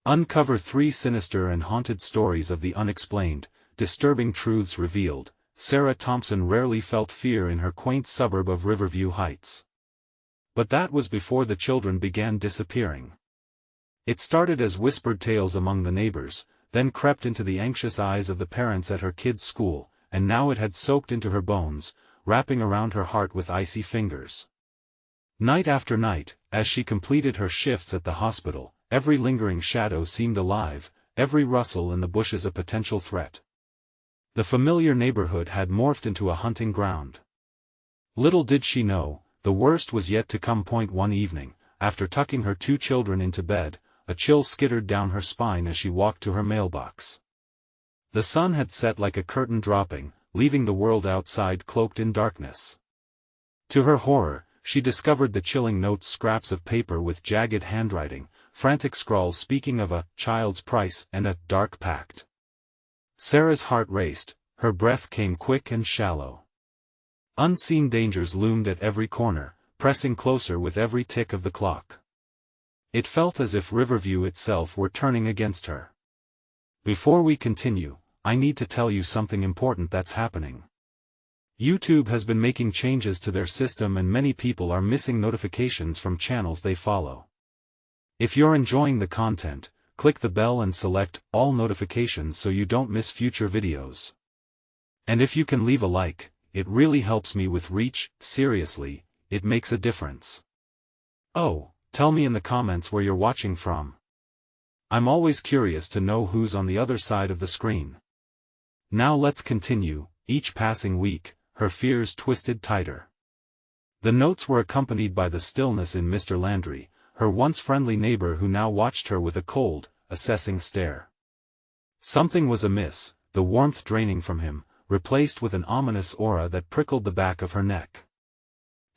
Uncover 3 sinister and haunted stories of the unexplained, disturbing truths revealed. Sarah Thompson rarely felt fear in her quaint suburb of Riverview Heights. But that was before the children began disappearing. It started as whispered tales among the neighbors, then crept into the anxious eyes of the parents at her kids' school, and now it had soaked into her bones, wrapping around her heart with icy fingers. Night after night, as she completed her shifts at the hospital, every lingering shadow seemed alive, every rustle in the bushes a potential threat. The familiar neighborhood had morphed into a hunting ground. Little did she know, the worst was yet to come. One evening, after tucking her 2 children into bed, a chill skittered down her spine as she walked to her mailbox. The sun had set like a curtain dropping, leaving the world outside cloaked in darkness. To her horror, she discovered the chilling notes, scraps of paper with jagged handwriting, frantic scrawls speaking of a child's price and a dark pact. Sarah's heart raced, her breath came quick and shallow. Unseen dangers loomed at every corner, pressing closer with every tick of the clock. It felt as if Riverview itself were turning against her. Before we continue, I need to tell you something important that's happening. YouTube has been making changes to their system and many people are missing notifications from channels they follow. If you're enjoying the content, click the bell and select all notifications so you don't miss future videos. And if you can leave a like, it really helps me with reach. Seriously, it makes a difference. Oh, tell me in the comments where you're watching from. I'm always curious to know who's on the other side of the screen. Now let's continue. Each passing week, her fears twisted tighter. The notes were accompanied by the stillness in Mr. Landry, her once friendly neighbor who now watched her with a cold, assessing stare. Something was amiss, the warmth draining from him, replaced with an ominous aura that prickled the back of her neck.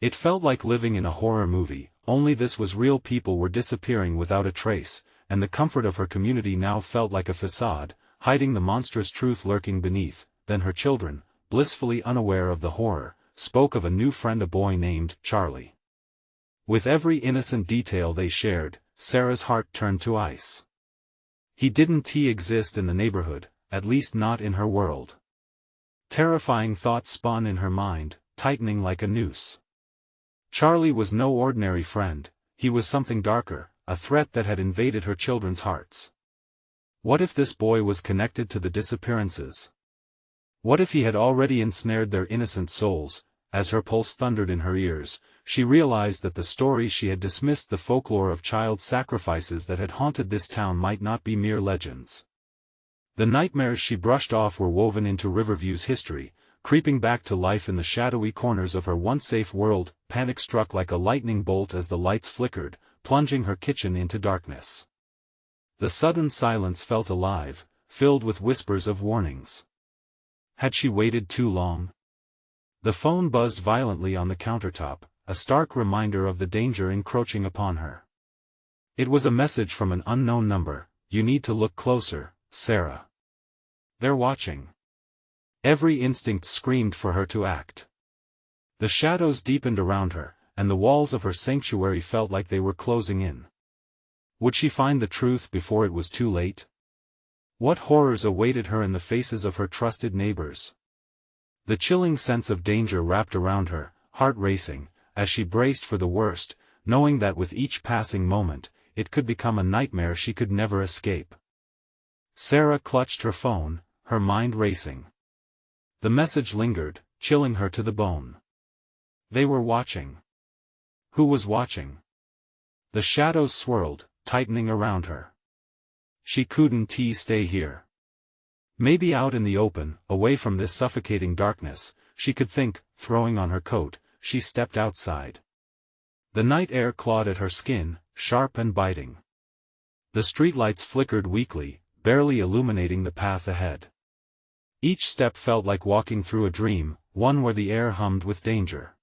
It felt like living in a horror movie, only this was real. People were disappearing without a trace, and the comfort of her community now felt like a facade, hiding the monstrous truth lurking beneath. Then her children, blissfully unaware of the horror, spoke of a new friend, a boy named Charlie. With every innocent detail they shared, Sarah's heart turned to ice. He didn't exist in the neighborhood, at least not in her world. Terrifying thoughts spun in her mind, tightening like a noose. Charlie was no ordinary friend, he was something darker, a threat that had invaded her children's hearts. What if this boy was connected to the disappearances? What if he had already ensnared their innocent souls? As her pulse thundered in her ears, she realized that the stories she had dismissed, the folklore of child sacrifices that had haunted this town, might not be mere legends. The nightmares she brushed off were woven into Riverview's history, creeping back to life in the shadowy corners of her once safe world. Panic struck like a lightning bolt as the lights flickered, plunging her kitchen into darkness. The sudden silence felt alive, filled with whispers of warnings. Had she waited too long? The phone buzzed violently on the countertop, a stark reminder of the danger encroaching upon her. It was a message from an unknown number. You need to look closer, Sarah. They're watching. Every instinct screamed for her to act. The shadows deepened around her, and the walls of her sanctuary felt like they were closing in. Would she find the truth before it was too late? What horrors awaited her in the faces of her trusted neighbors? The chilling sense of danger wrapped around her, heart racing, as she braced for the worst, knowing that with each passing moment, it could become a nightmare she could never escape. Sarah clutched her phone, her mind racing. The message lingered, chilling her to the bone. They were watching. Who was watching? The shadows swirled, tightening around her. She couldn't stay here. Maybe out in the open, away from this suffocating darkness, she could think. Throwing on her coat, she stepped outside. The night air clawed at her skin, sharp and biting. The streetlights flickered weakly, barely illuminating the path ahead. Each step felt like walking through a dream, one where the air hummed with danger.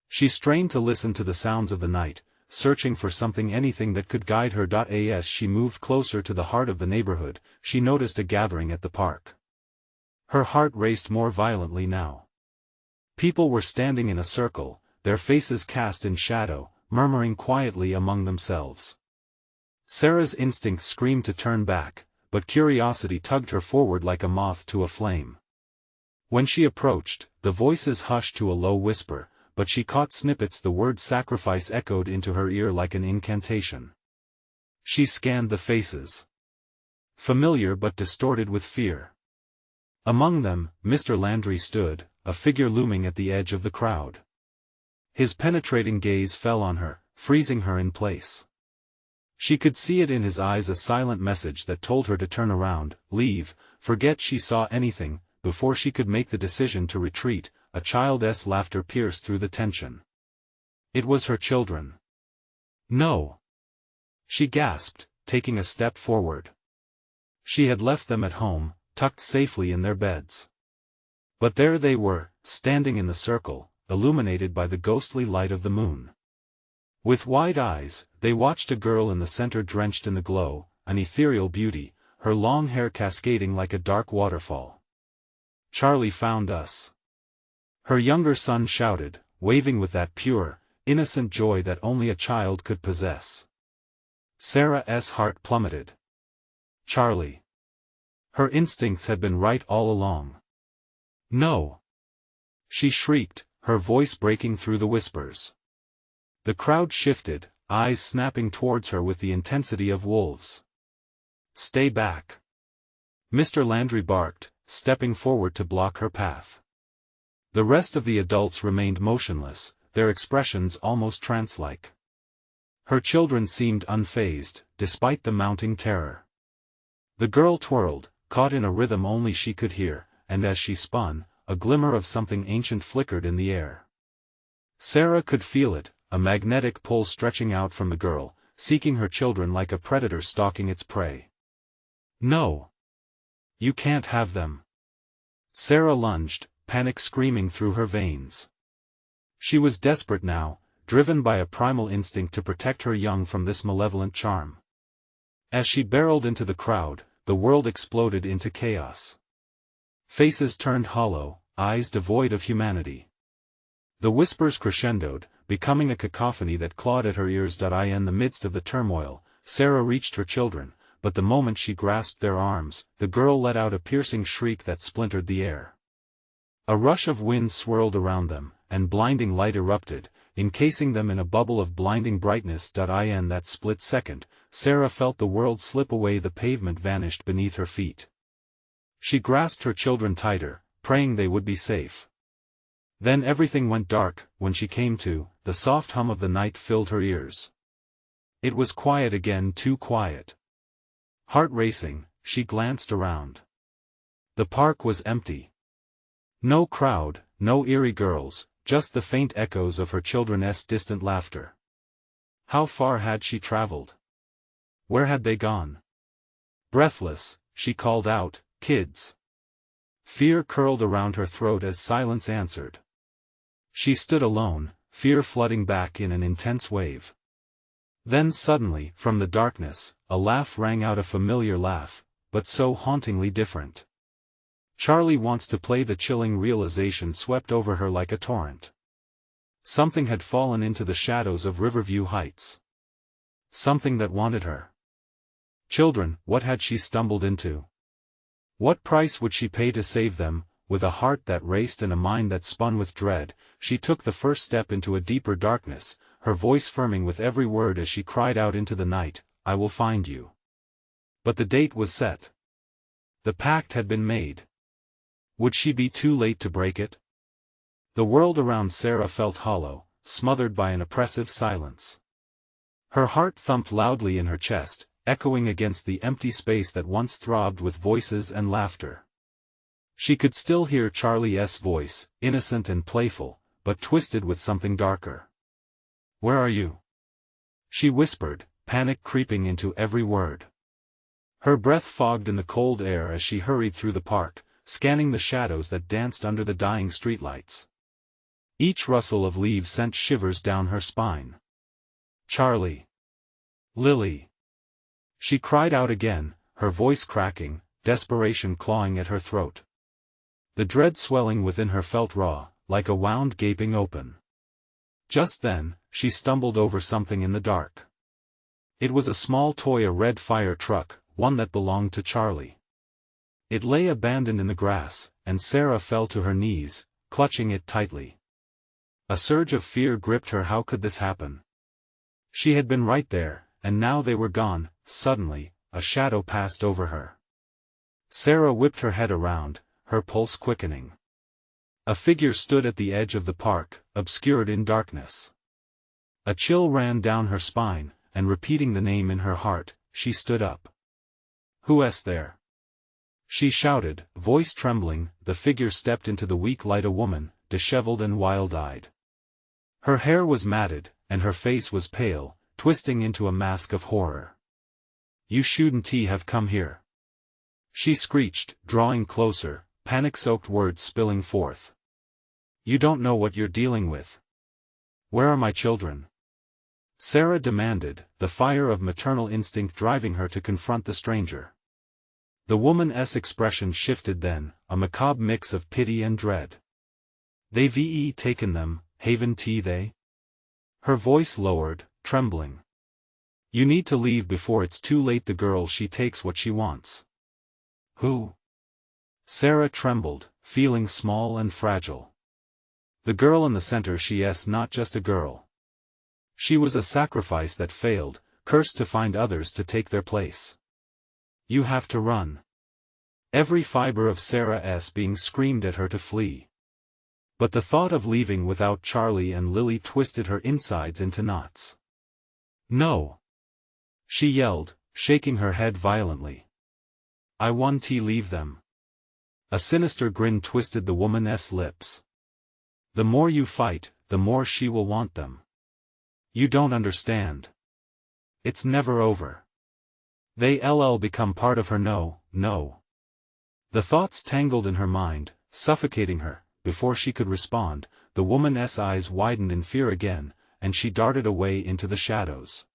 She strained to listen to the sounds of the night, searching for something, anything that could guide her. As she moved closer to the heart of the neighborhood, she noticed a gathering at the park. Her heart raced more violently now. People were standing in a circle, their faces cast in shadow, murmuring quietly among themselves. Sarah's instinct screamed to turn back, but curiosity tugged her forward like a moth to a flame. When she approached, the voices hushed to a low whisper, but she caught snippets. The word sacrifice echoed into her ear like an incantation. She scanned the faces. Familiar but distorted with fear. Among them, Mr. Landry stood, a figure looming at the edge of the crowd. His penetrating gaze fell on her, freezing her in place. She could see it in his eyes, a silent message that told her to turn around, leave, forget she saw anything. Before she could make the decision to retreat, a child's laughter pierced through the tension. It was her children. No! She gasped, taking a step forward. She had left them at home, tucked safely in their beds. But there they were, standing in the circle, illuminated by the ghostly light of the moon. With wide eyes, they watched a girl in the center, drenched in the glow, an ethereal beauty, her long hair cascading like a dark waterfall. "Charlie found us!" her younger son shouted, waving with that pure, innocent joy that only a child could possess. Sarah's heart plummeted. Charlie. Her instincts had been right all along. No! She shrieked, her voice breaking through the whispers. The crowd shifted, eyes snapping towards her with the intensity of wolves. "Stay back!" Mr. Landry barked, stepping forward to block her path. The rest of the adults remained motionless, their expressions almost trance-like. Her children seemed unfazed, despite the mounting terror. The girl twirled, caught in a rhythm only she could hear, and as she spun, a glimmer of something ancient flickered in the air. Sarah could feel it, a magnetic pull stretching out from the girl, seeking her children like a predator stalking its prey. "No! You can't have them!" Sarah lunged, panic screaming through her veins. She was desperate now, driven by a primal instinct to protect her young from this malevolent charm. As she barreled into the crowd, the world exploded into chaos. Faces turned hollow, eyes devoid of humanity. The whispers crescendoed, becoming a cacophony that clawed at her ears. In the midst of the turmoil, Sarah reached her children, but the moment she grasped their arms, the girl let out a piercing shriek that splintered the air. A rush of wind swirled around them, and blinding light erupted, encasing them in a bubble of blinding brightness. In that split second, Sarah felt the world slip away, the pavement vanished beneath her feet. She grasped her children tighter, praying they would be safe. Then everything went dark. When she came to, the soft hum of the night filled her ears. It was quiet again, too quiet. Heart racing, she glanced around. The park was empty. No crowd, no eerie girls, just the faint echoes of her children's distant laughter. How far had she traveled? Where had they gone? Breathless, she called out, "Kids!" Fear curled around her throat as silence answered. She stood alone, fear flooding back in an intense wave. Then suddenly, from the darkness, a laugh rang out, a familiar laugh, but so hauntingly different. "Charlie wants to play." The chilling realization swept over her like a torrent. Something had fallen into the shadows of Riverview Heights. Something that wanted her. Children, what had she stumbled into? What price would she pay to save them? With a heart that raced and a mind that spun with dread, she took the first step into a deeper darkness, her voice firming with every word as she cried out into the night, "I will find you." But the date was set. The pact had been made. Would she be too late to break it? The world around Sarah felt hollow, smothered by an oppressive silence. Her heart thumped loudly in her chest, echoing against the empty space that once throbbed with voices and laughter. She could still hear Charlie's voice, innocent and playful, but twisted with something darker. "Where are you?" she whispered, panic creeping into every word. Her breath fogged in the cold air as she hurried through the park, scanning the shadows that danced under the dying streetlights. Each rustle of leaves sent shivers down her spine. "Charlie! Lily!" She cried out again, her voice cracking, desperation clawing at her throat. The dread swelling within her felt raw, like a wound gaping open. Just then, she stumbled over something in the dark. It was a small toy, a red fire truck, one that belonged to Charlie. It lay abandoned in the grass, and Sarah fell to her knees, clutching it tightly. A surge of fear gripped her. How could this happen? She had been right there, and now they were gone. Suddenly, a shadow passed over her. Sarah whipped her head around, her pulse quickening. A figure stood at the edge of the park, obscured in darkness. A chill ran down her spine, and repeating the name in her heart, she stood up. "Who's there?" she shouted, voice trembling. The figure stepped into the weak light, a woman, disheveled and wild-eyed. Her hair was matted, and her face was pale, twisting into a mask of horror. "You shouldn't have come here," she screeched, drawing closer, panic-soaked words spilling forth. "You don't know what you're dealing with. Where are my children?" Sarah demanded, the fire of maternal instinct driving her to confront the stranger. The woman's expression shifted then, a macabre mix of pity and dread. "They've taken them, haven't they?" Her voice lowered, trembling. "You need to leave before it's too late." "The girl, she takes what she wants." "Who?" Sarah trembled, feeling small and fragile. The girl in the center. She's not just a girl. She was a sacrifice that failed, cursed to find others to take their place. "You have to run." Every fiber of Sarah's being screamed at her to flee. But the thought of leaving without Charlie and Lily twisted her insides into knots. "No!" she yelled, shaking her head violently. "I want to leave them." A sinister grin twisted the woman's lips. "The more you fight, the more she will want them. You don't understand. It's never over. They'll become part of her." "No, no." The thoughts tangled in her mind, suffocating her. Before she could respond, the woman's eyes widened in fear again, and she darted away into the shadows.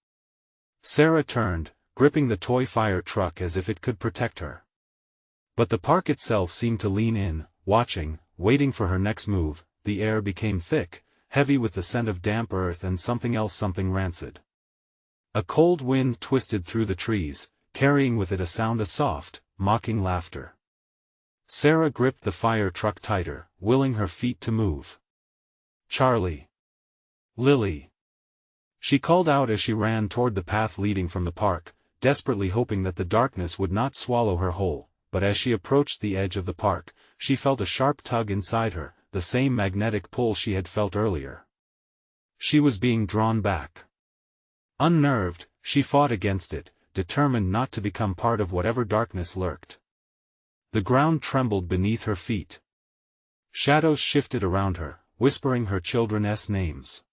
Sarah turned, gripping the toy fire truck as if it could protect her. But the park itself seemed to lean in, watching, waiting for her next move. The air became thick, heavy with the scent of damp earth and something else, something rancid. A cold wind twisted through the trees, carrying with it a sound of soft, mocking laughter. Sarah gripped the fire truck tighter, willing her feet to move. "Charlie! Lily!" she called out as she ran toward the path leading from the park, desperately hoping that the darkness would not swallow her whole. But as she approached the edge of the park, she felt a sharp tug inside her, the same magnetic pull she had felt earlier. She was being drawn back. Unnerved, she fought against it, determined not to become part of whatever darkness lurked. The ground trembled beneath her feet. Shadows shifted around her, whispering her children's names.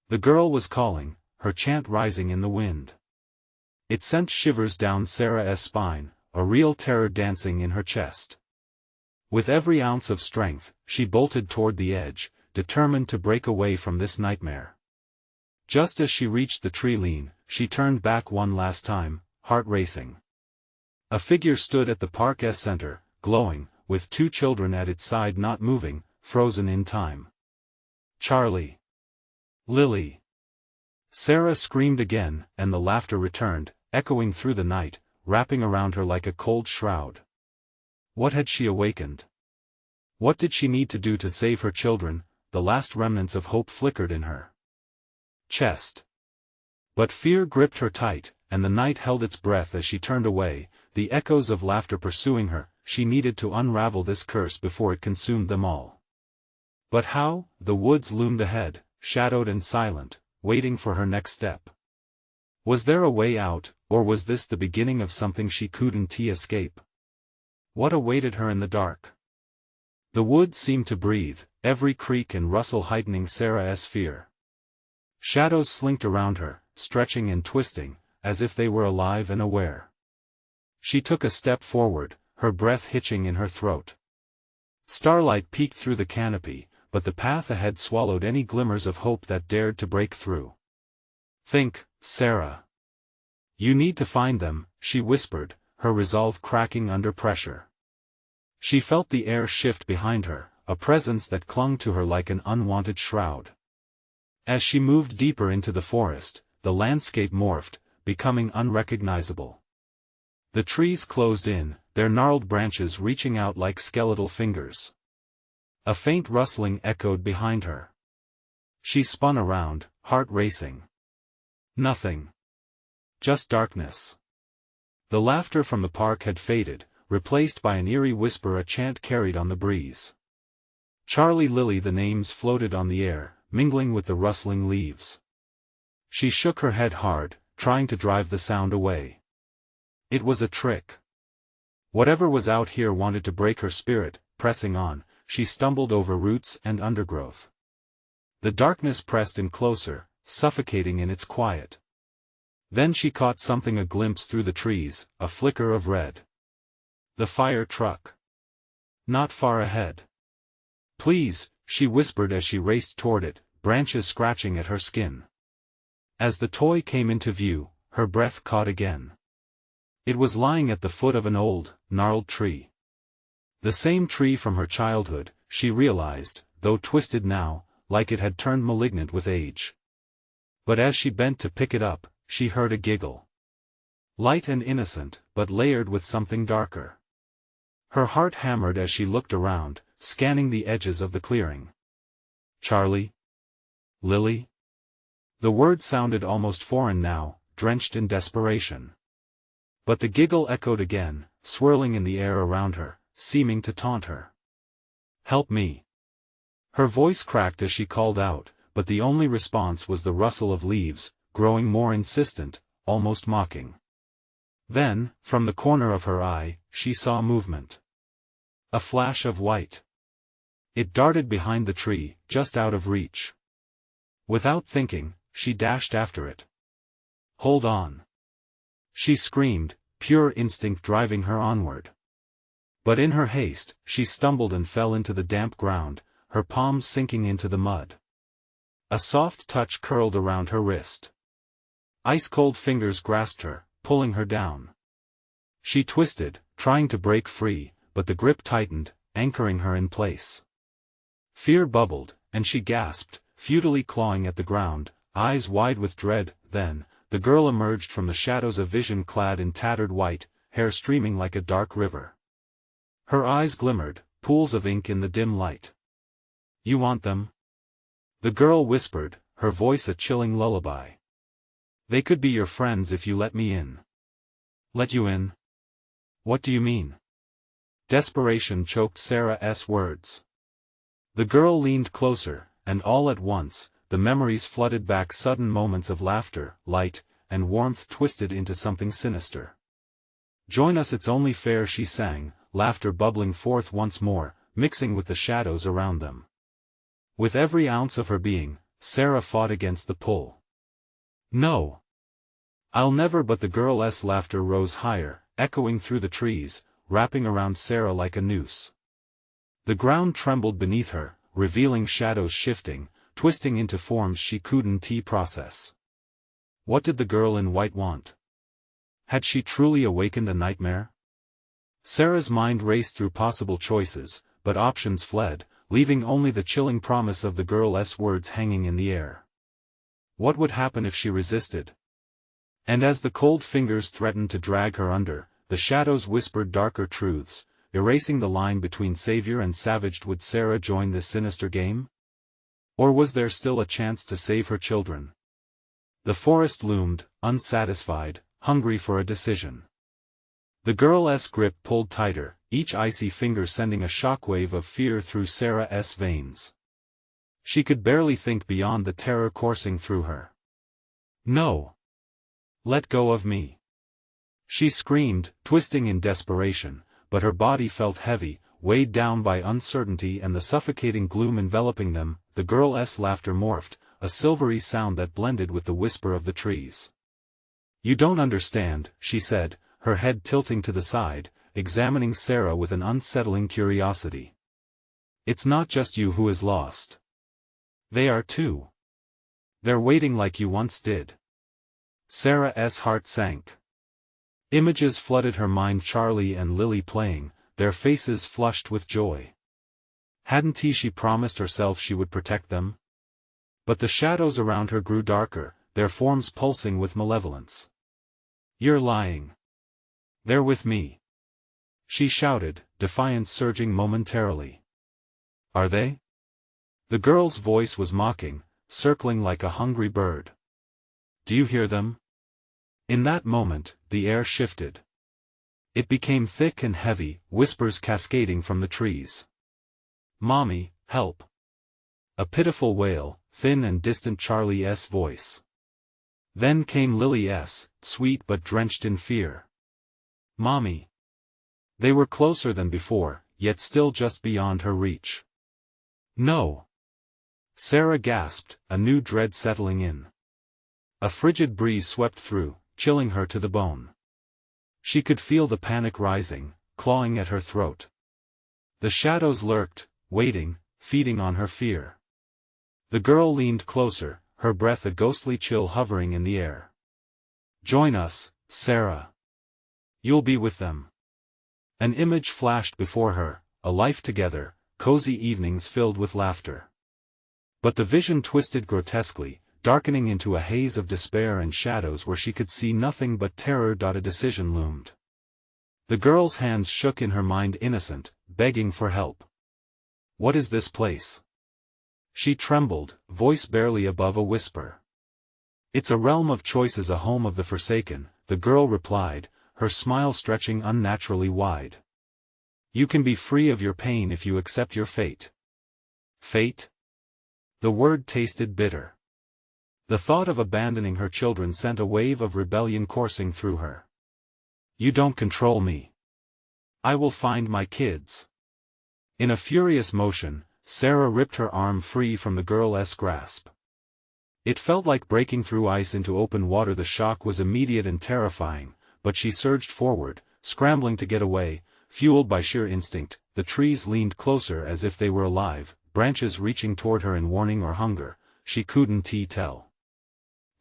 The girl was calling, her chant rising in the wind. It sent shivers down Sarah's spine, a real terror dancing in her chest. With every ounce of strength, she bolted toward the edge, determined to break away from this nightmare. Just as she reached the tree line, she turned back one last time, heart racing. A figure stood at the park's center, glowing, with two children at its side not moving, frozen in time. "Charlie! Lily!" Sarah screamed again, and the laughter returned, echoing through the night, wrapping around her like a cold shroud. What had she awakened? What did she need to do to save her children? The last remnants of hope flickered in her chest. But fear gripped her tight, and the night held its breath as she turned away, the echoes of laughter pursuing her. She needed to unravel this curse before it consumed them all. But how? The woods loomed ahead, shadowed and silent, waiting for her next step. Was there a way out, or was this the beginning of something she couldn't escape? What awaited her in the dark? The woods seemed to breathe, every creak and rustle heightening Sarah's fear. Shadows slinked around her, stretching and twisting, as if they were alive and aware. She took a step forward, her breath hitching in her throat. Starlight peeked through the canopy, but the path ahead swallowed any glimmers of hope that dared to break through. "Think, Sarah. You need to find them," she whispered, her resolve cracking under pressure. She felt the air shift behind her, a presence that clung to her like an unwanted shroud. As she moved deeper into the forest, the landscape morphed, becoming unrecognizable. The trees closed in, their gnarled branches reaching out like skeletal fingers. A faint rustling echoed behind her. She spun around, heart racing. Nothing. Just darkness. The laughter from the park had faded, replaced by an eerie whisper a chant carried on the breeze. Charlie, Lily, the names floated on the air, mingling with the rustling leaves. She shook her head hard, trying to drive the sound away. It was a trick. Whatever was out here wanted to break her spirit. Pressing on, she stumbled over roots and undergrowth. The darkness pressed in closer, suffocating in its quiet. Then she caught something, a glimpse through the trees, a flicker of red. The fire truck. Not far ahead. "Please," she whispered as she raced toward it, branches scratching at her skin. As the toy came into view, her breath caught again. It was lying at the foot of an old, gnarled tree. The same tree from her childhood, she realized, though twisted now, like it had turned malignant with age. But as she bent to pick it up, she heard a giggle. Light and innocent, but layered with something darker. Her heart hammered as she looked around, scanning the edges of the clearing. Charlie? Lily? The word sounded almost foreign now, drenched in desperation. But the giggle echoed again, swirling in the air around her, seeming to taunt her. "Help me." Her voice cracked as she called out, but the only response was the rustle of leaves, growing more insistent, almost mocking. Then, from the corner of her eye, she saw movement. A flash of white. It darted behind the tree, just out of reach. Without thinking, she dashed after it. "Hold on!" she screamed, pure instinct driving her onward. But in her haste, she stumbled and fell into the damp ground, her palms sinking into the mud. A soft touch curled around her wrist. Ice-cold fingers grasped her, pulling her down. She twisted, trying to break free, but the grip tightened, anchoring her in place. Fear bubbled, and she gasped, futilely clawing at the ground, eyes wide with dread. Then, the girl emerged from the shadows, a vision clad in tattered white, hair streaming like a dark river. Her eyes glimmered, pools of ink in the dim light. "You want them?" the girl whispered, her voice a chilling lullaby. "They could be your friends if you let me in." "Let you in? What do you mean?" Desperation choked Sarah's words. The girl leaned closer, and all at once, the memories flooded back, sudden moments of laughter, light, and warmth twisted into something sinister. "Join us, it's only fair," she sang, laughter bubbling forth once more, mixing with the shadows around them. With every ounce of her being, Sarah fought against the pull. "No. I'll never," but the girl's laughter rose higher, echoing through the trees, wrapping around Sarah like a noose. The ground trembled beneath her, revealing shadows shifting, twisting into forms she couldn't process. What did the girl in white want? Had she truly awakened a nightmare? Sarah's mind raced through possible choices, but options fled, leaving only the chilling promise of the girl's words hanging in the air. What would happen if she resisted? And as the cold fingers threatened to drag her under, the shadows whispered darker truths, erasing the line between savior and savage. Would Sarah join this sinister game? Or was there still a chance to save her children? The forest loomed, unsatisfied, hungry for a decision. The girl's grip pulled tighter, each icy finger sending a shockwave of fear through Sarah's veins. She could barely think beyond the terror coursing through her. "No! Let go of me!" she screamed, twisting in desperation, but her body felt heavy, weighed down by uncertainty and the suffocating gloom enveloping them. The girl's laughter morphed, a silvery sound that blended with the whisper of the trees. "You don't understand," she said, her head tilting to the side, examining Sarah with an unsettling curiosity. "It's not just you who is lost. They are too. They're waiting like you once did." Sarah's heart sank. Images flooded her mind, Charlie and Lily playing, their faces flushed with joy. Hadn't she promised herself she would protect them? But the shadows around her grew darker, their forms pulsing with malevolence. You're lying. They're with me. She shouted, defiance surging momentarily. Are they? The girl's voice was mocking, circling like a hungry bird. Do you hear them? In that moment, the air shifted. It became thick and heavy, whispers cascading from the trees. Mommy, help. A pitiful wail, thin and distant Charlie's voice. Then came Lily's, sweet but drenched in fear. Mommy. They were closer than before, yet still just beyond her reach. No. Sarah gasped, a new dread settling in. A frigid breeze swept through, chilling her to the bone. She could feel the panic rising, clawing at her throat. The shadows lurked, waiting, feeding on her fear. The girl leaned closer, her breath a ghostly chill hovering in the air. Join us, Sarah. You'll be with them. An image flashed before her, a life together, cozy evenings filled with laughter. But the vision twisted grotesquely, darkening into a haze of despair and shadows where she could see nothing but terror. A decision loomed. The girl's hands shook in her mind, innocent, begging for help. What is this place? She trembled, voice barely above a whisper. It's a realm of choices, a home of the forsaken, the girl replied, her smile stretching unnaturally wide. You can be free of your pain if you accept your fate. Fate? The word tasted bitter. The thought of abandoning her children sent a wave of rebellion coursing through her. You don't control me. I will find my kids. In a furious motion, Sarah ripped her arm free from the girl's grasp. It felt like breaking through ice into open water. The shock was immediate and terrifying, but she surged forward, scrambling to get away, fueled by sheer instinct. The trees leaned closer as if they were alive, branches reaching toward her in warning or hunger, she couldn't tell.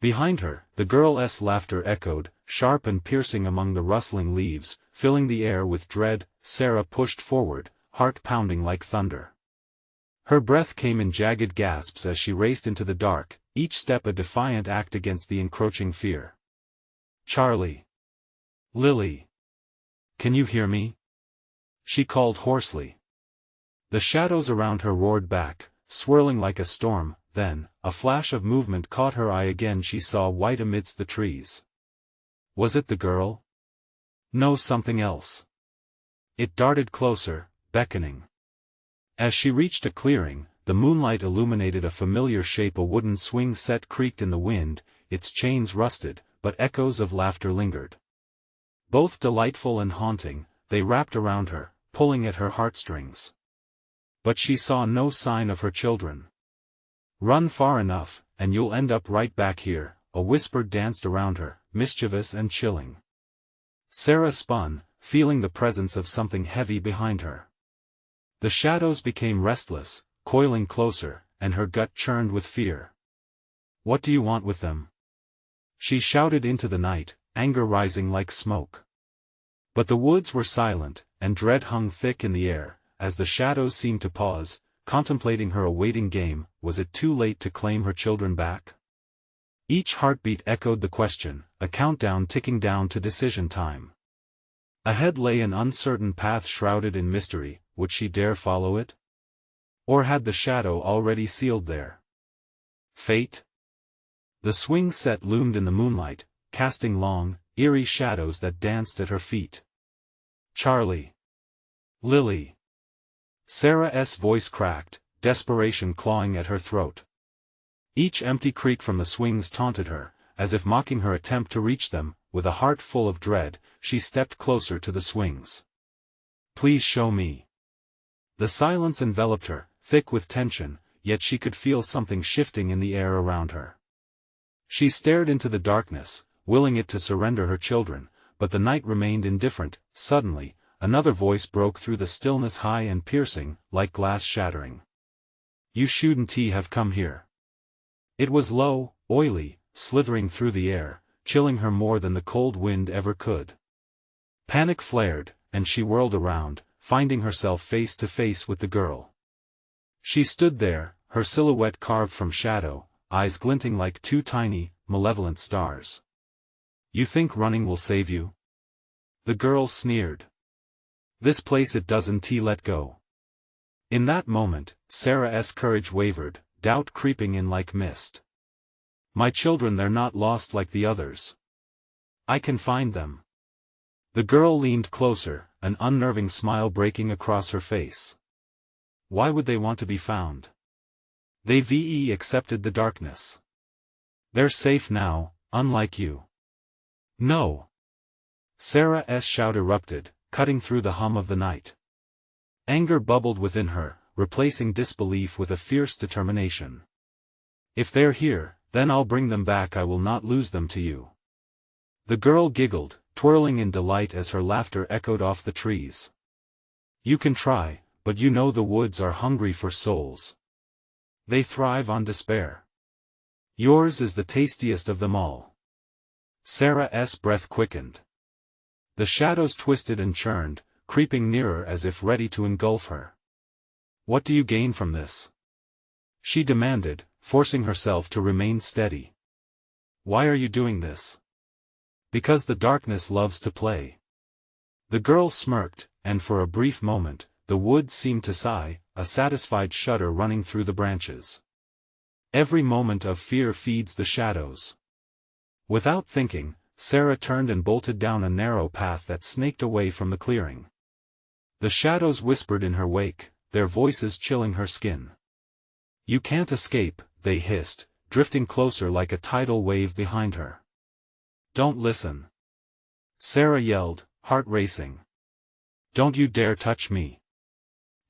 Behind her, the girl's laughter echoed, sharp and piercing among the rustling leaves, filling the air with dread. Sarah pushed forward, heart pounding like thunder. Her breath came in jagged gasps as she raced into the dark, each step a defiant act against the encroaching fear. Charlie. Lily. Can you hear me? She called hoarsely. The shadows around her roared back, swirling like a storm. Then, a flash of movement caught her eye again. She saw white amidst the trees. Was it the girl? No, something else. It darted closer, beckoning. As she reached a clearing, the moonlight illuminated a familiar shape. A wooden swing set creaked in the wind, its chains rusted, but echoes of laughter lingered. Both delightful and haunting, they wrapped around her, pulling at her heartstrings. But she saw no sign of her children. Run far enough, and you'll end up right back here, a whisper danced around her, mischievous and chilling. Sarah spun, feeling the presence of something heavy behind her. The shadows became restless, coiling closer, and her gut churned with fear. What do you want with them? She shouted into the night, anger rising like smoke. But the woods were silent, and dread hung thick in the air, as the shadows seemed to pause, contemplating her awaiting game. Was it too late to claim her children back? Each heartbeat echoed the question, a countdown ticking down to decision time. Ahead lay an uncertain path shrouded in mystery. Would she dare follow it? Or had the shadow already sealed there? Fate? The swing set loomed in the moonlight, casting long, eerie shadows that danced at her feet. Charlie. Lily. Sarah's voice cracked, desperation clawing at her throat. Each empty creak from the swings taunted her, as if mocking her attempt to reach them. With a heart full of dread, she stepped closer to the swings. Please show me. The silence enveloped her, thick with tension, yet she could feel something shifting in the air around her. She stared into the darkness, willing it to surrender her children, but the night remained indifferent. Suddenly, another voice broke through the stillness, high and piercing, like glass shattering. You shouldn't have come here. It was low, oily, slithering through the air, chilling her more than the cold wind ever could. Panic flared, and she whirled around, finding herself face to face with the girl. She stood there, her silhouette carved from shadow, eyes glinting like two tiny, malevolent stars. You think running will save you? The girl sneered. This place it doesn't let go. In that moment, Sarah's courage wavered, doubt creeping in like mist. My children, they're not lost like the others. I can find them. The girl leaned closer, an unnerving smile breaking across her face. Why would they want to be found? They've accepted the darkness. They're safe now, unlike you. No. Sarah's shout erupted, cutting through the hum of the night. Anger bubbled within her, replacing disbelief with a fierce determination. If they're here, then I'll bring them back. I will not lose them to you. The girl giggled, twirling in delight as her laughter echoed off the trees. You can try, but you know the woods are hungry for souls. They thrive on despair. Yours is the tastiest of them all. Sarah's breath quickened. The shadows twisted and churned, creeping nearer as if ready to engulf her. What do you gain from this? She demanded, forcing herself to remain steady. Why are you doing this? Because the darkness loves to play. The girl smirked, and for a brief moment, the woods seemed to sigh, a satisfied shudder running through the branches. Every moment of fear feeds the shadows. Without thinking, Sarah turned and bolted down a narrow path that snaked away from the clearing. The shadows whispered in her wake, their voices chilling her skin. You can't escape, they hissed, drifting closer like a tidal wave behind her. Don't listen. Sarah yelled, heart racing. Don't you dare touch me.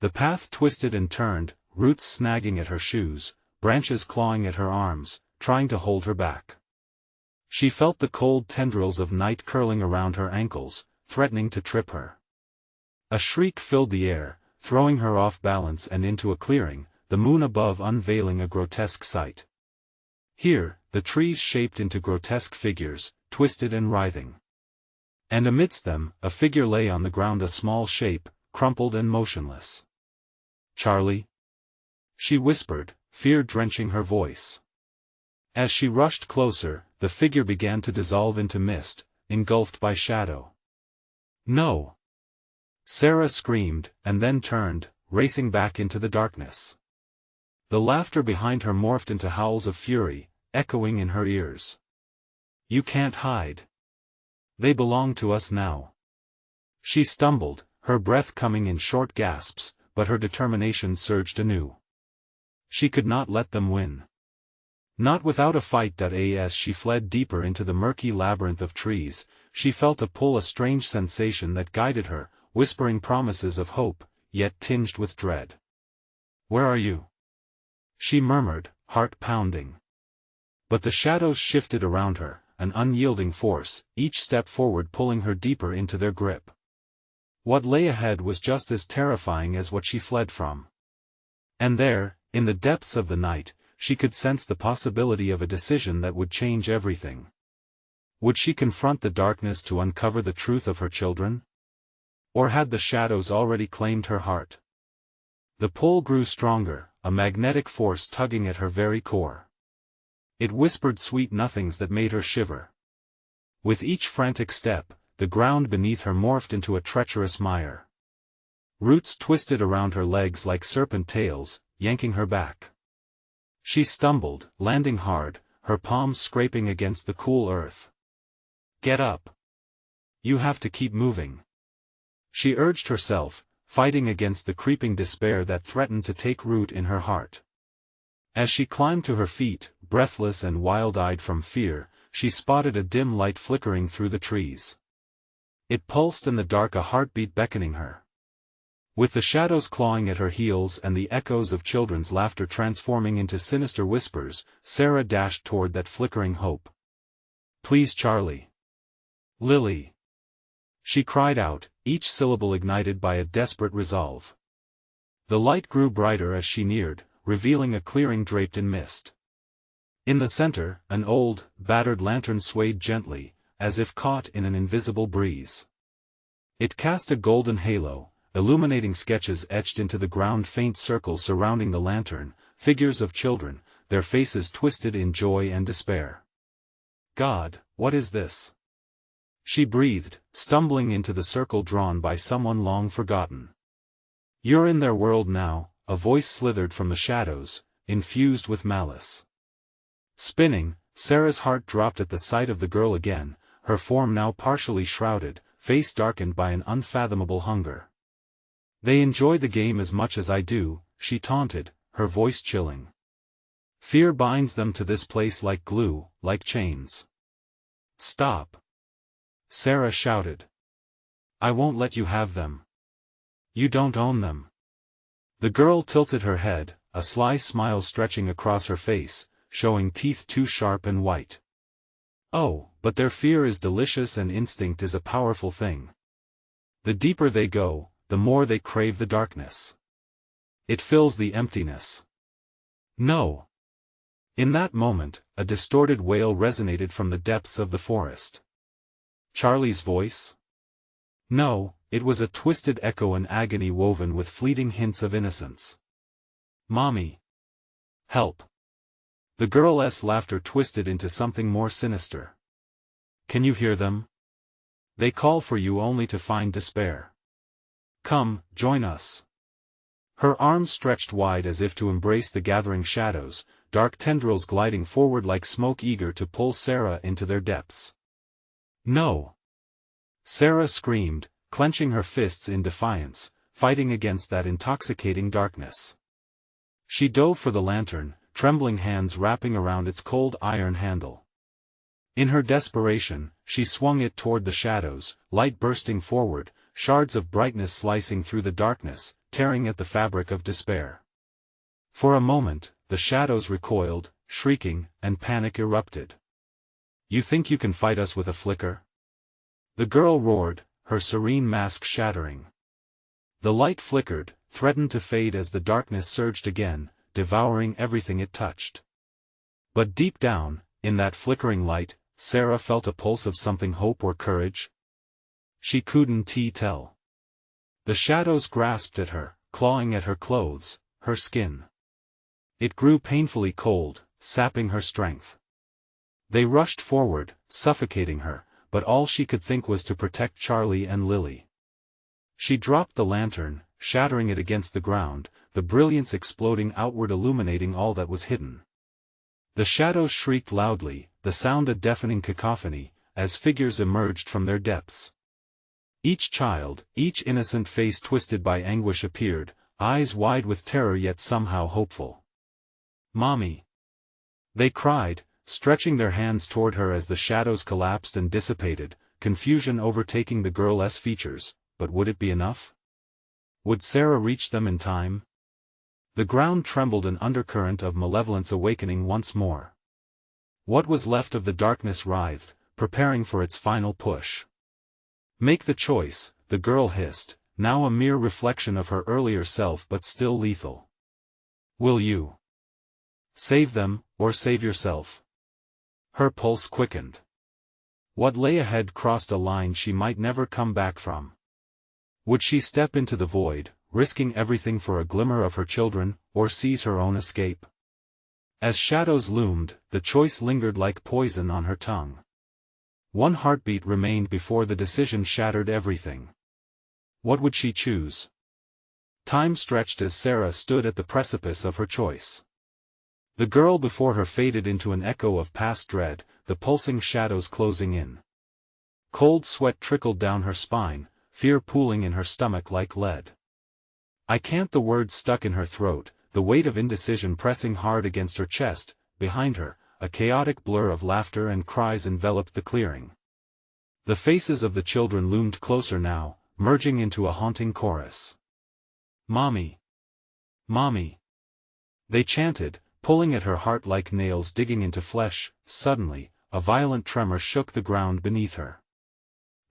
The path twisted and turned, roots snagging at her shoes, branches clawing at her arms, trying to hold her back. She felt the cold tendrils of night curling around her ankles, threatening to trip her. A shriek filled the air, throwing her off balance and into a clearing, the moon above unveiling a grotesque sight. Here, the trees shaped into grotesque figures, twisted and writhing. And amidst them, a figure lay on the ground, a small shape, crumpled and motionless. Charlie? She whispered, fear drenching her voice. As she rushed closer, the figure began to dissolve into mist, engulfed by shadow. No! Sarah screamed, and then turned, racing back into the darkness. The laughter behind her morphed into howls of fury, echoing in her ears. You can't hide. They belong to us now. She stumbled, her breath coming in short gasps, but her determination surged anew. She could not let them win. Not without a fight. As she fled deeper into the murky labyrinth of trees, she felt a pull, a strange sensation that guided her, whispering promises of hope, yet tinged with dread. Where are you? She murmured, heart pounding. But the shadows shifted around her, an unyielding force, each step forward pulling her deeper into their grip. What lay ahead was just as terrifying as what she fled from. And there, in the depths of the night, she could sense the possibility of a decision that would change everything. Would she confront the darkness to uncover the truth of her children? Or had the shadows already claimed her heart? The pull grew stronger, a magnetic force tugging at her very core. It whispered sweet nothings that made her shiver. With each frantic step, the ground beneath her morphed into a treacherous mire. Roots twisted around her legs like serpent tails, yanking her back. She stumbled, landing hard, her palms scraping against the cool earth. Get up. You have to keep moving. She urged herself, fighting against the creeping despair that threatened to take root in her heart. As she climbed to her feet, breathless and wild-eyed from fear, she spotted a dim light flickering through the trees. It pulsed in the dark, a heartbeat beckoning her. With the shadows clawing at her heels and the echoes of children's laughter transforming into sinister whispers, Sarah dashed toward that flickering hope. Please, Charlie. Lily. She cried out, each syllable ignited by a desperate resolve. The light grew brighter as she neared, revealing a clearing draped in mist. In the center, an old, battered lantern swayed gently, as if caught in an invisible breeze. It cast a golden halo, illuminating sketches etched into the ground, faint circles surrounding the lantern, figures of children, their faces twisted in joy and despair. God, what is this? she breathed, stumbling into the circle drawn by someone long forgotten. "You're in their world now," a voice slithered from the shadows, infused with malice. Spinning, Sarah's heart dropped at the sight of the girl again, her form now partially shrouded, face darkened by an unfathomable hunger. "They enjoy the game as much as I do," she taunted, her voice chilling. "Fear binds them to this place like glue, like chains." "Stop!" Sarah shouted. "I won't let you have them. You don't own them." The girl tilted her head, a sly smile stretching across her face, showing teeth too sharp and white. "Oh, but their fear is delicious and instinct is a powerful thing. The deeper they go, the more they crave the darkness. It fills the emptiness." "No." In that moment, a distorted wail resonated from the depths of the forest. Charlie's voice? No, it was a twisted echo in agony woven with fleeting hints of innocence. "Mommy! Help!" The girl's laughter twisted into something more sinister. "Can you hear them? They call for you only to find despair. Come, join us." Her arms stretched wide as if to embrace the gathering shadows, dark tendrils gliding forward like smoke eager to pull Sarah into their depths. "No!" Sarah screamed, clenching her fists in defiance, fighting against that intoxicating darkness. She dove for the lantern, trembling hands wrapping around its cold iron handle. In her desperation, she swung it toward the shadows, light bursting forward, shards of brightness slicing through the darkness, tearing at the fabric of despair. For a moment, the shadows recoiled, shrieking, and panic erupted. "You think you can fight us with a flicker?" The girl roared, her serene mask shattering. The light flickered, threatened to fade as the darkness surged again, devouring everything it touched. But deep down, in that flickering light, Sarah felt a pulse of something, hope or courage. She couldn't tell. The shadows grasped at her, clawing at her clothes, her skin. It grew painfully cold, sapping her strength. They rushed forward, suffocating her, but all she could think was to protect Charlie and Lily. She dropped the lantern, shattering it against the ground, the brilliance exploding outward, illuminating all that was hidden. The shadows shrieked loudly, the sound a deafening cacophony, as figures emerged from their depths. Each child, each innocent face twisted by anguish appeared, eyes wide with terror yet somehow hopeful. "Mommy!" they cried, stretching their hands toward her as the shadows collapsed and dissipated, confusion overtaking the girl's features. But would it be enough? Would Sarah reach them in time? The ground trembled, an undercurrent of malevolence awakening once more. What was left of the darkness writhed, preparing for its final push. "Make the choice," the girl hissed, now a mere reflection of her earlier self but still lethal. "Will you save them, or save yourself?" Her pulse quickened. What lay ahead crossed a line she might never come back from. Would she step into the void, risking everything for a glimmer of her children, or seize her own escape? As shadows loomed, the choice lingered like poison on her tongue. One heartbeat remained before the decision shattered everything. What would she choose? Time stretched as Sarah stood at the precipice of her choice. The girl before her faded into an echo of past dread, the pulsing shadows closing in. Cold sweat trickled down her spine, fear pooling in her stomach like lead. "I can't," the words stuck in her throat, the weight of indecision pressing hard against her chest. Behind her, a chaotic blur of laughter and cries enveloped the clearing. The faces of the children loomed closer now, merging into a haunting chorus. "Mommy! Mommy!" they chanted, pulling at her heart like nails digging into flesh. Suddenly, a violent tremor shook the ground beneath her.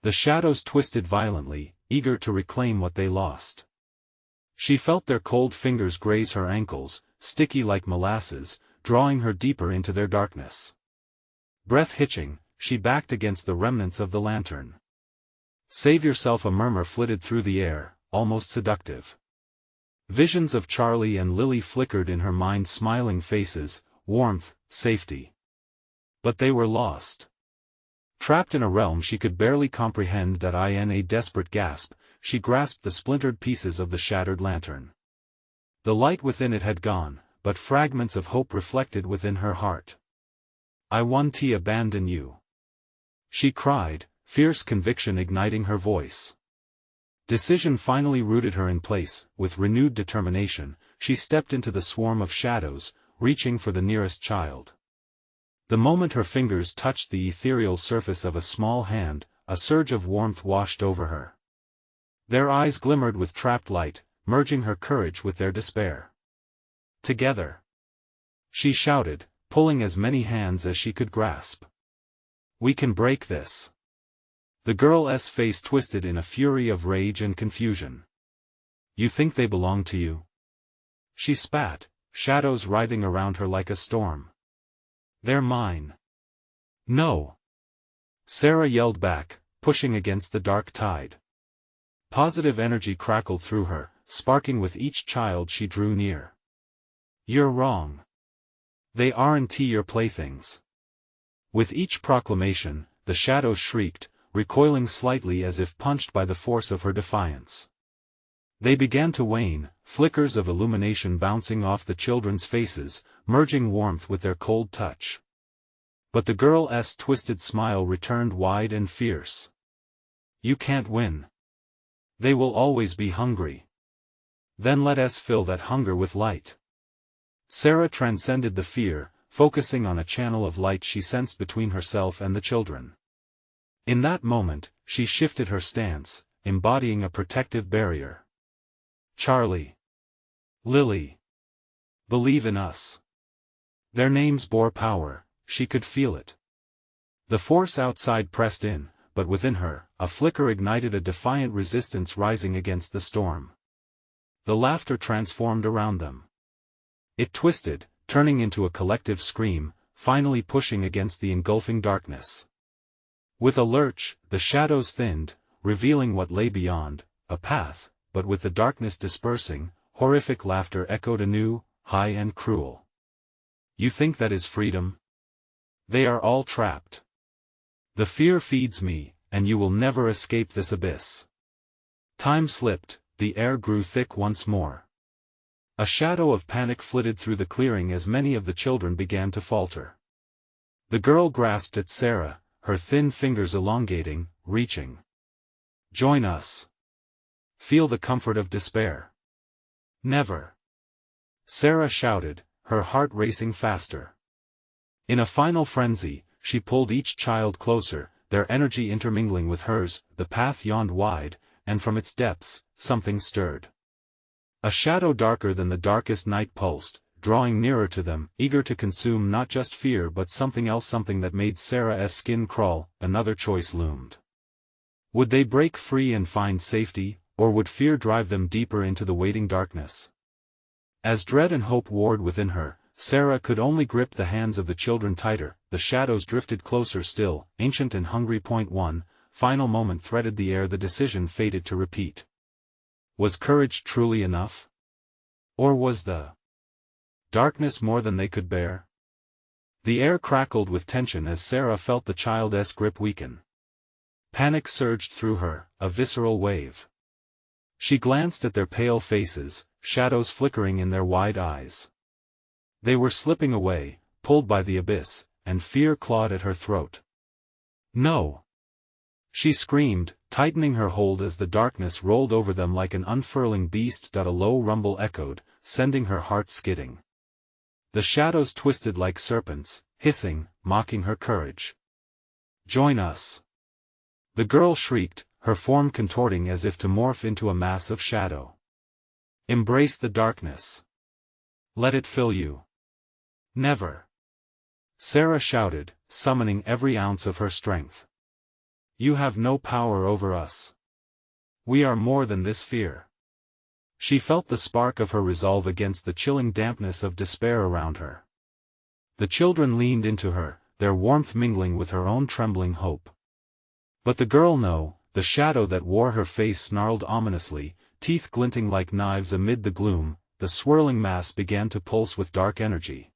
The shadows twisted violently, eager to reclaim what they lost. She felt their cold fingers graze her ankles, sticky like molasses, drawing her deeper into their darkness. Breath hitching, she backed against the remnants of the lantern. "Save yourself," a murmur flitted through the air, almost seductive. Visions of Charlie and Lily flickered in her mind, smiling faces, warmth, safety. But they were lost. Trapped in a realm she could barely comprehend that in a desperate gasp, she grasped the splintered pieces of the shattered lantern. The light within it had gone, but fragments of hope reflected within her heart. "I won't abandon you," she cried, fierce conviction igniting her voice. Decision finally rooted her in place. With renewed determination, she stepped into the swarm of shadows, reaching for the nearest child. The moment her fingers touched the ethereal surface of a small hand, a surge of warmth washed over her. Their eyes glimmered with trapped light, merging her courage with their despair. "Together!" she shouted, pulling as many hands as she could grasp. "We can break this!" The girl's face twisted in a fury of rage and confusion. "You think they belong to you?" she spat, shadows writhing around her like a storm. "They're mine." "No!" Sarah yelled back, pushing against the dark tide. Positive energy crackled through her, sparking with each child she drew near. "You're wrong. They aren't your playthings." With each proclamation, the shadows shrieked, recoiling slightly as if punched by the force of her defiance. They began to wane, flickers of illumination bouncing off the children's faces, merging warmth with their cold touch. But the girl's twisted smile returned wide and fierce. "You can't win. They will always be hungry. Then let us fill that hunger with light." Sarah transcended the fear, focusing on a channel of light she sensed between herself and the children. In that moment, she shifted her stance, embodying a protective barrier. "Charlie. Lily. Believe in us." Their names bore power, she could feel it. The force outside pressed in, but within her, a flicker ignited a defiant resistance rising against the storm. The laughter transformed around them. It twisted, turning into a collective scream, finally pushing against the engulfing darkness. With a lurch, the shadows thinned, revealing what lay beyond, a path, but with the darkness dispersing, horrific laughter echoed anew, high and cruel. "You think that is freedom? They are all trapped. The fear feeds me, and you will never escape this abyss." Time slipped, the air grew thick once more. A shadow of panic flitted through the clearing as many of the children began to falter. The girl grasped at Sarah, her thin fingers elongating, reaching. "Join us. Feel the comfort of despair." "Never!" Sarah shouted, her heart racing faster. In a final frenzy, she pulled each child closer, their energy intermingling with hers. The path yawned wide, and from its depths, something stirred. A shadow darker than the darkest night pulsed, drawing nearer to them, eager to consume not just fear but something else, something that made Sarah's skin crawl. Another choice loomed. Would they break free and find safety, or would fear drive them deeper into the waiting darkness? As dread and hope warred within her, Sarah could only grip the hands of the children tighter. The shadows drifted closer still, ancient and hungry. One final moment threaded the air. The decision faded to repeat. Was courage truly enough? Or was the darkness more than they could bear? The air crackled with tension as Sarah felt the child's grip weaken. Panic surged through her, a visceral wave. She glanced at their pale faces, shadows flickering in their wide eyes. They were slipping away, pulled by the abyss, and fear clawed at her throat. "No!" she screamed, tightening her hold as the darkness rolled over them like an unfurling beast. A low rumble echoed, sending her heart skidding. The shadows twisted like serpents, hissing, mocking her courage. "Join us!" the girl shrieked, her form contorting as if to morph into a mass of shadow. "Embrace the darkness. Let it fill you." "Never!" Sarah shouted, summoning every ounce of her strength. "You have no power over us. We are more than this fear." She felt the spark of her resolve against the chilling dampness of despair around her. The children leaned into her, their warmth mingling with her own trembling hope. But the girl no, the shadow that wore her face snarled ominously, teeth glinting like knives amid the gloom. The swirling mass began to pulse with dark energy.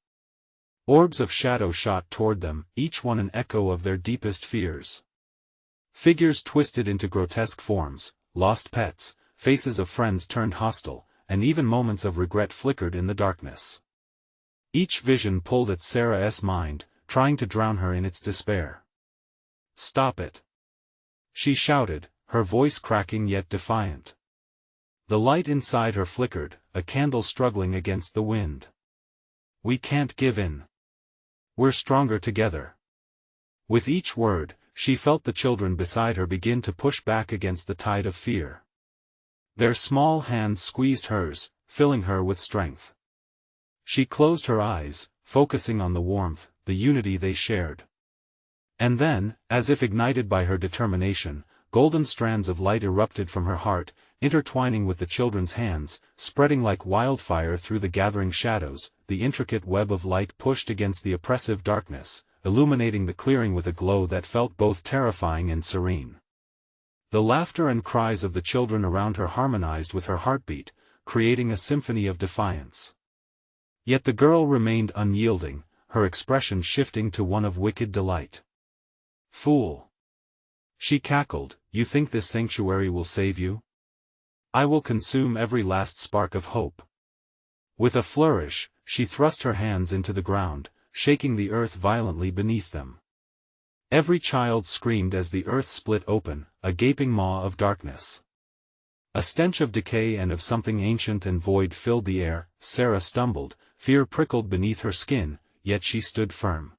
Orbs of shadow shot toward them, each one an echo of their deepest fears. Figures twisted into grotesque forms, lost pets, faces of friends turned hostile, and even moments of regret flickered in the darkness. Each vision pulled at Sarah's mind, trying to drown her in its despair. "Stop it!" she shouted, her voice cracking yet defiant. The light inside her flickered, a candle struggling against the wind. "We can't give in. We're stronger together." With each word, she felt the children beside her begin to push back against the tide of fear. Their small hands squeezed hers, filling her with strength. She closed her eyes, focusing on the warmth, the unity they shared. And then, as if ignited by her determination, golden strands of light erupted from her heart, intertwining with the children's hands, spreading like wildfire through the gathering shadows. The intricate web of light pushed against the oppressive darkness, illuminating the clearing with a glow that felt both terrifying and serene. The laughter and cries of the children around her harmonized with her heartbeat, creating a symphony of defiance. Yet the girl remained unyielding, her expression shifting to one of wicked delight. "Fool!" she cackled, "you think this sanctuary will save you? I will consume every last spark of hope." With a flourish, she thrust her hands into the ground, shaking the earth violently beneath them. Every child screamed as the earth split open, a gaping maw of darkness. A stench of decay and of something ancient and void filled the air. Sarah stumbled, fear prickled beneath her skin, yet she stood firm.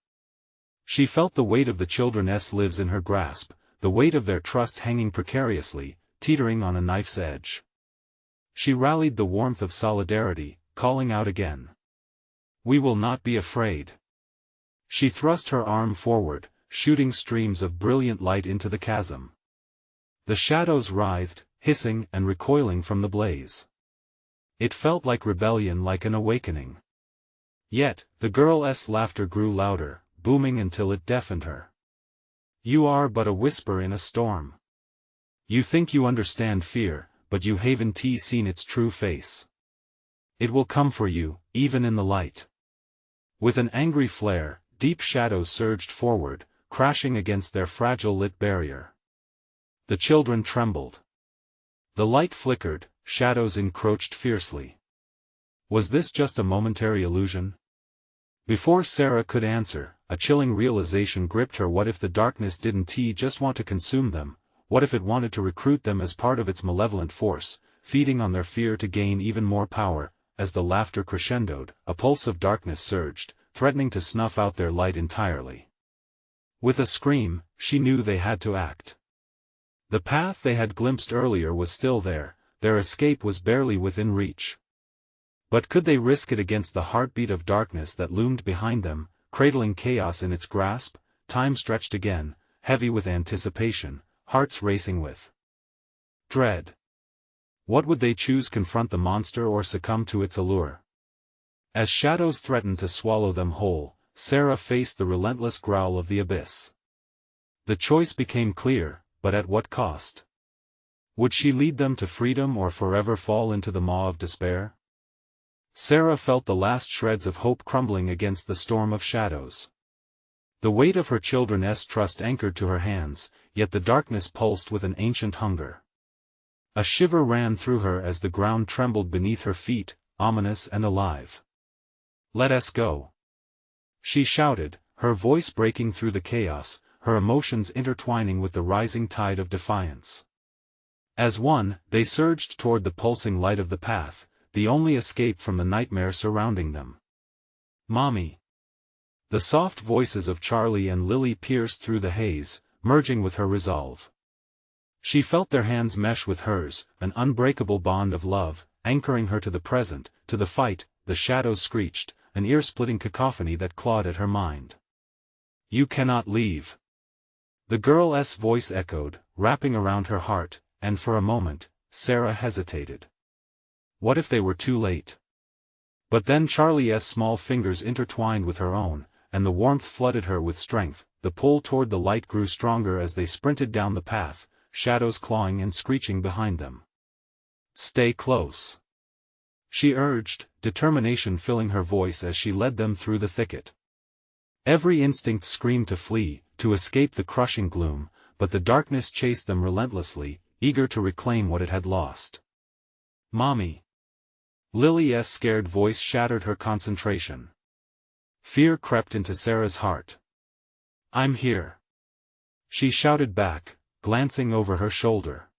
She felt the weight of the children's lives in her grasp, the weight of their trust hanging precariously, teetering on a knife's edge. She rallied the warmth of solidarity, calling out again. "We will not be afraid." She thrust her arm forward, shooting streams of brilliant light into the chasm. The shadows writhed, hissing and recoiling from the blaze. It felt like rebellion, like an awakening. Yet, the girl's laughter grew louder, booming until it deafened her. "You are but a whisper in a storm. You think you understand fear, but you haven't seen its true face. It will come for you, even in the light." With an angry flare, deep shadows surged forward, crashing against their fragile lit barrier. The children trembled. The light flickered, shadows encroached fiercely. Was this just a momentary illusion? Before Sarah could answer, a chilling realization gripped her. What if the darkness didn't just want to consume them? What if it wanted to recruit them as part of its malevolent force, feeding on their fear to gain even more power? As the laughter crescendoed, a pulse of darkness surged, threatening to snuff out their light entirely. With a scream, she knew they had to act. The path they had glimpsed earlier was still there, their escape was barely within reach. But could they risk it against the heartbeat of darkness that loomed behind them, cradling chaos in its grasp? Time stretched again, heavy with anticipation, hearts racing with dread. What would they choose, confront the monster or succumb to its allure? As shadows threatened to swallow them whole, Sarah faced the relentless growl of the abyss. The choice became clear, but at what cost? Would she lead them to freedom or forever fall into the maw of despair? Sarah felt the last shreds of hope crumbling against the storm of shadows. The weight of her children's trust anchored to her hands, yet the darkness pulsed with an ancient hunger. A shiver ran through her as the ground trembled beneath her feet, ominous and alive. "Let us go," she shouted, her voice breaking through the chaos, her emotions intertwining with the rising tide of defiance. As one, they surged toward the pulsing light of the path, the only escape from the nightmare surrounding them. "Mommy!" The soft voices of Charlie and Lily pierced through the haze, merging with her resolve. She felt their hands mesh with hers, an unbreakable bond of love, anchoring her to the present, to the fight. The shadows screeched, an ear-splitting cacophony that clawed at her mind. "You cannot leave." The girl's voice echoed, wrapping around her heart, and for a moment, Sarah hesitated. What if they were too late? But then Charlie's small fingers intertwined with her own, and the warmth flooded her with strength. The pull toward the light grew stronger as they sprinted down the path, shadows clawing and screeching behind them. "Stay close," she urged, determination filling her voice as she led them through the thicket. Every instinct screamed to flee, to escape the crushing gloom, but the darkness chased them relentlessly, eager to reclaim what it had lost. "Mommy!" Lily's scared voice shattered her concentration. Fear crept into Sarah's heart. "I'm here!" she shouted back, glancing over her shoulder.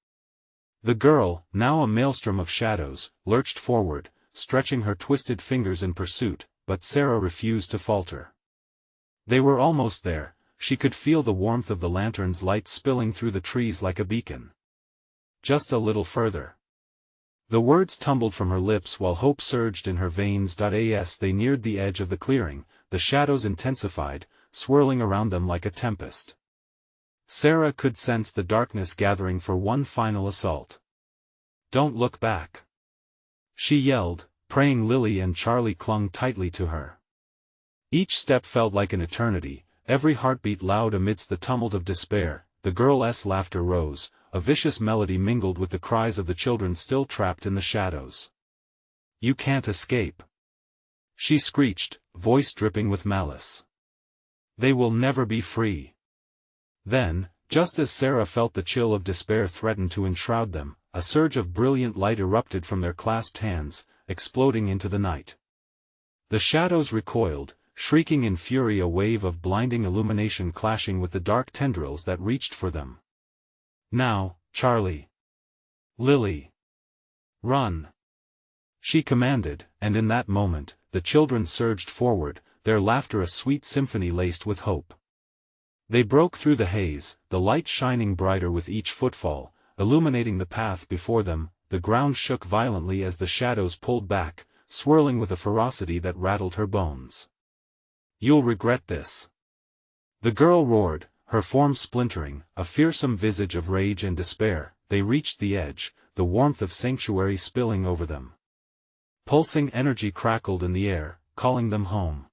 The girl, now a maelstrom of shadows, lurched forward, stretching her twisted fingers in pursuit, but Sarah refused to falter. They were almost there. She could feel the warmth of the lantern's light spilling through the trees like a beacon. Just a little further. The words tumbled from her lips while hope surged in her veins. As they neared the edge of the clearing, the shadows intensified, swirling around them like a tempest. Sarah could sense the darkness gathering for one final assault. "Don't look back!" she yelled, praying Lily and Charlie clung tightly to her. Each step felt like an eternity, every heartbeat loud amidst the tumult of despair. The girl's laughter rose, a vicious melody mingled with the cries of the children still trapped in the shadows. "You can't escape!" she screeched, voice dripping with malice. "They will never be free!" Then, just as Sarah felt the chill of despair threaten to enshroud them, a surge of brilliant light erupted from their clasped hands, exploding into the night. The shadows recoiled, shrieking in fury, a wave of blinding illumination clashing with the dark tendrils that reached for them. "Now, Charlie! Lily! Run!" she commanded, and in that moment, the children surged forward, their laughter a sweet symphony laced with hope. They broke through the haze, the light shining brighter with each footfall, illuminating the path before them. The ground shook violently as the shadows pulled back, swirling with a ferocity that rattled her bones. "You'll regret this!" the girl roared, her form splintering, a fearsome visage of rage and despair. They reached the edge, the warmth of sanctuary spilling over them. Pulsing energy crackled in the air, calling them home.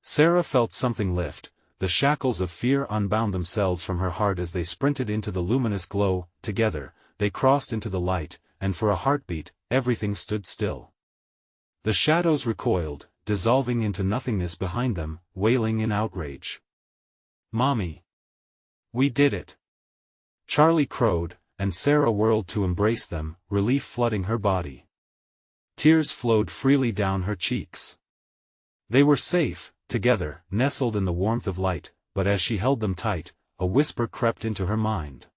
Sarah felt something lift. The shackles of fear unbound themselves from her heart as they sprinted into the luminous glow. Together, they crossed into the light, and for a heartbeat, everything stood still. The shadows recoiled, dissolving into nothingness behind them, wailing in outrage. "Mommy! We did it!" Charlie crowed, and Sarah whirled to embrace them, relief flooding her body. Tears flowed freely down her cheeks. They were safe, together, nestled in the warmth of light, but as she held them tight, a whisper crept into her mind.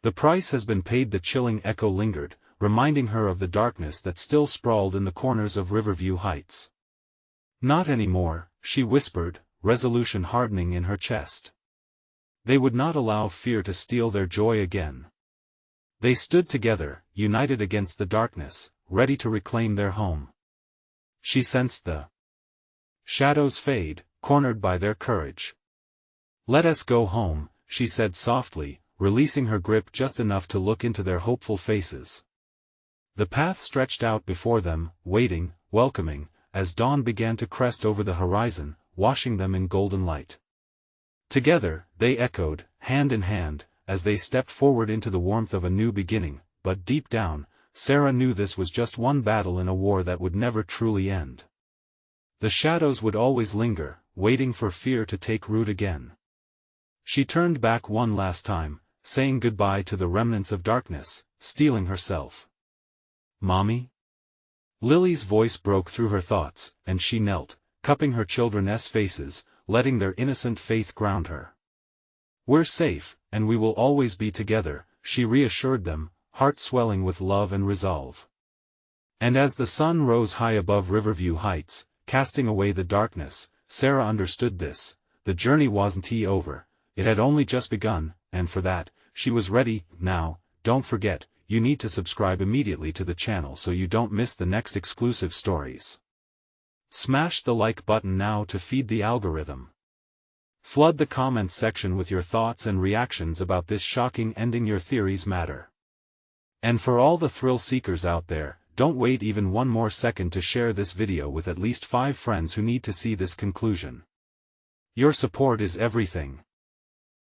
"The price has been paid." The chilling echo lingered, reminding her of the darkness that still sprawled in the corners of Riverview Heights. "Not anymore," she whispered, resolution hardening in her chest. They would not allow fear to steal their joy again. They stood together, united against the darkness, ready to reclaim their home. She sensed the shadows fade, cornered by their courage. "Let us go home," she said softly, releasing her grip just enough to look into their hopeful faces. The path stretched out before them, waiting, welcoming, as dawn began to crest over the horizon, washing them in golden light. Together, they echoed, hand in hand, as they stepped forward into the warmth of a new beginning. But deep down, Sarah knew this was just one battle in a war that would never truly end. The shadows would always linger, waiting for fear to take root again. She turned back one last time, saying goodbye to the remnants of darkness, steeling herself. "Mommy?" Lily's voice broke through her thoughts, and she knelt, cupping her children's faces, letting their innocent faith ground her. "We're safe, and we will always be together," she reassured them, heart swelling with love and resolve. And as the sun rose high above Riverview Heights, casting away the darkness, Sarah understood this: the journey wasn't over, it had only just begun, and for that, she was ready. Now, don't forget, you need to subscribe immediately to the channel so you don't miss the next exclusive stories. Smash the like button now to feed the algorithm. Flood the comments section with your thoughts and reactions about this shocking ending. Your theories matter. And for all the thrill seekers out there, don't wait even one more second to share this video with at least 5 friends who need to see this conclusion. Your support is everything.